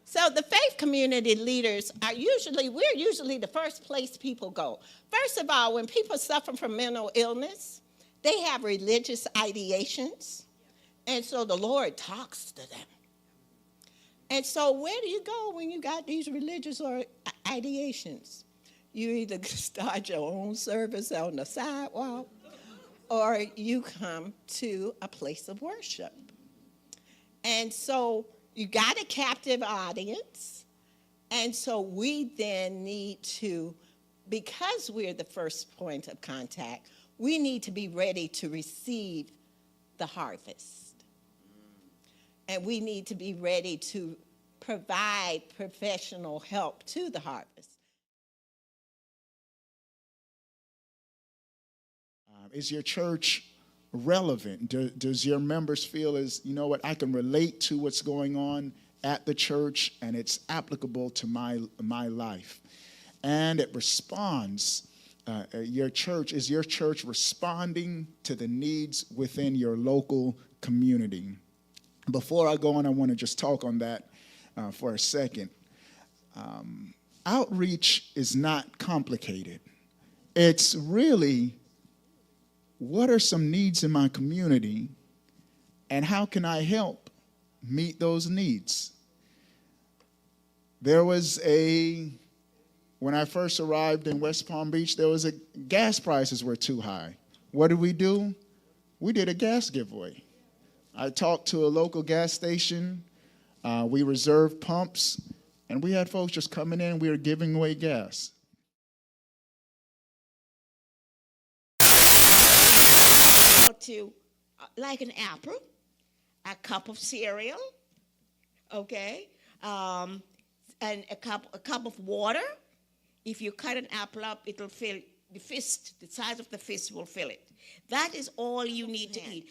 So the faith community leaders we're usually the first place people go. First of all, when people suffer from mental illness, they have religious ideations. And so the Lord talks to them. And so where do you go when you got these religious or ideations? You either start your own service on the sidewalk or you come to a place of worship. And so you got a captive audience. And so we then need to, because we're the first point of contact, we need to be ready to receive the harvest. And we need to be ready to provide professional help to the harvest. Is your church relevant? Does your members feel as, you know what, I can relate to what's going on at the church and it's applicable to my life? And it responds. Is your church responding to the needs within your local community? Before I go on, I want to just talk on that for a second. Outreach is not complicated. It's really, what are some needs in my community and how can I help meet those needs? When I first arrived in West Palm Beach, gas prices were too high. What did we do? We did a gas giveaway. I talked to a local gas station. We reserved pumps, and we had folks just coming in. We were giving away gas. To like an apple, a cup of cereal, okay, and a cup of water. If you cut an apple up, it'll fill the fist. The size of the fist will fill it. That is all you need to eat.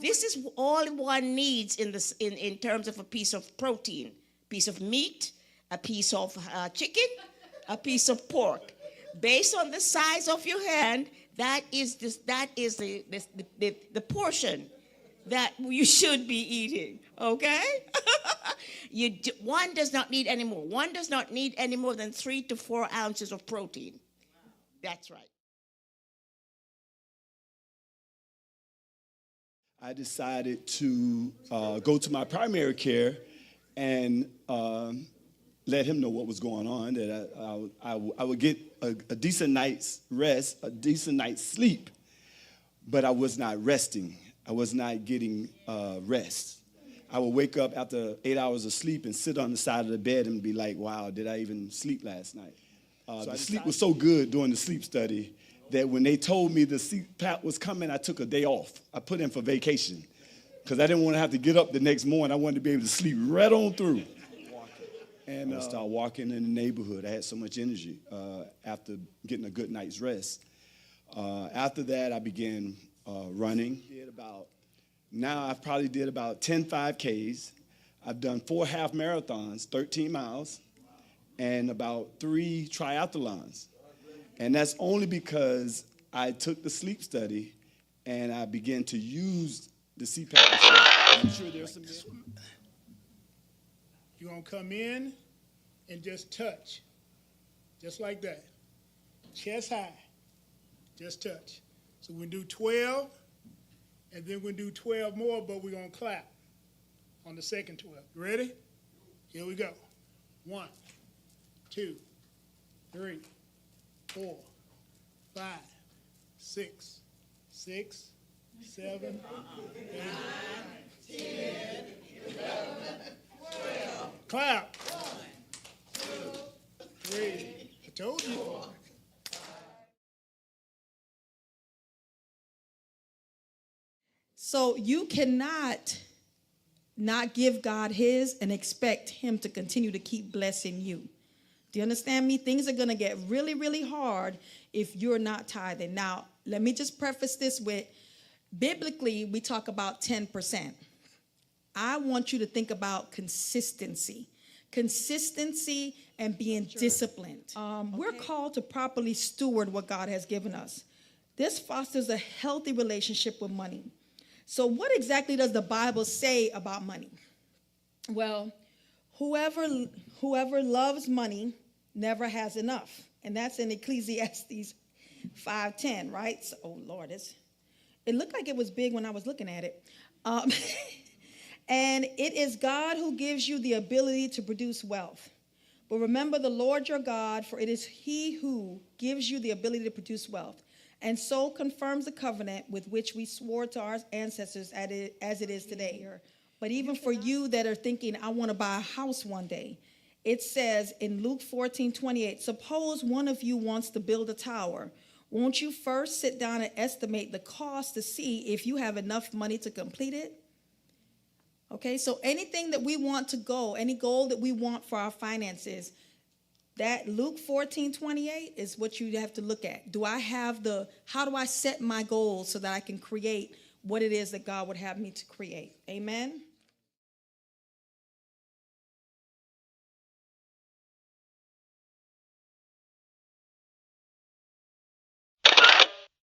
This is all one needs in terms of a piece of protein, piece of meat, a piece of chicken, a piece of pork. Based on the size of your hand, that is the portion that you should be eating, okay? One does not need any more. One does not need any more than 3 to 4 ounces of protein. That's right. I decided to go to my primary care and let him know what was going on, that I would get a decent night's rest, a decent night's sleep, but I was not resting. I was not getting rest. I would wake up after 8 hours of sleep and sit on the side of the bed and be like, wow, did I even sleep last night? The sleep was so good during the sleep study that when they told me the CPAP was coming, I took a day off. I put in for vacation because I didn't want to have to get up the next morning. I wanted to be able to sleep right on through. And I started walking in the neighborhood. I had so much energy after getting a good night's rest. After that, I began running. Now I probably did about 10 5Ks. I've done 4 half marathons, 13 miles, and about 3 triathlons. And that's only because I took the sleep study and I began to use the CPAP machine. I'm sure there's some. You're going to come in and just touch, just like that. Chest high, just touch. So we're going to do 12, and then we're going to do 12 more, but we're going to clap on the second 12. You ready? Here we go. 1, 2, 3, 4, 5, 6, 7, 8, 9, 10, 11, 12. Clap. 1, 2, 3. I told you. So you cannot not give God his and expect him to continue to keep blessing you. Do you understand me? Things are going to get really, really hard if you're not tithing. Now, let me just preface this with, biblically, we talk about 10%. I want you to think about consistency and being disciplined. We're called to properly steward what God has given us. This fosters a healthy relationship with money. So what exactly does the Bible say about money? Well, whoever loves money never has enough. And that's in Ecclesiastes 5:10, right? So, oh, Lord, it looked like it was big when I was looking at it. And it is God who gives you the ability to produce wealth. But remember the Lord your God, for it is he who gives you the ability to produce wealth, and so confirms the covenant with which we swore to our ancestors as it is today. But even for you that are thinking, I want to buy a house one day, it says in Luke 14:28, suppose one of you wants to build a tower. Won't you first sit down and estimate the cost to see if you have enough money to complete it? Okay, so anything that we want to go, any goal that we want for our finances, that Luke 14:28 is what you have to look at. How do I set my goals so that I can create what it is that God would have me to create? Amen.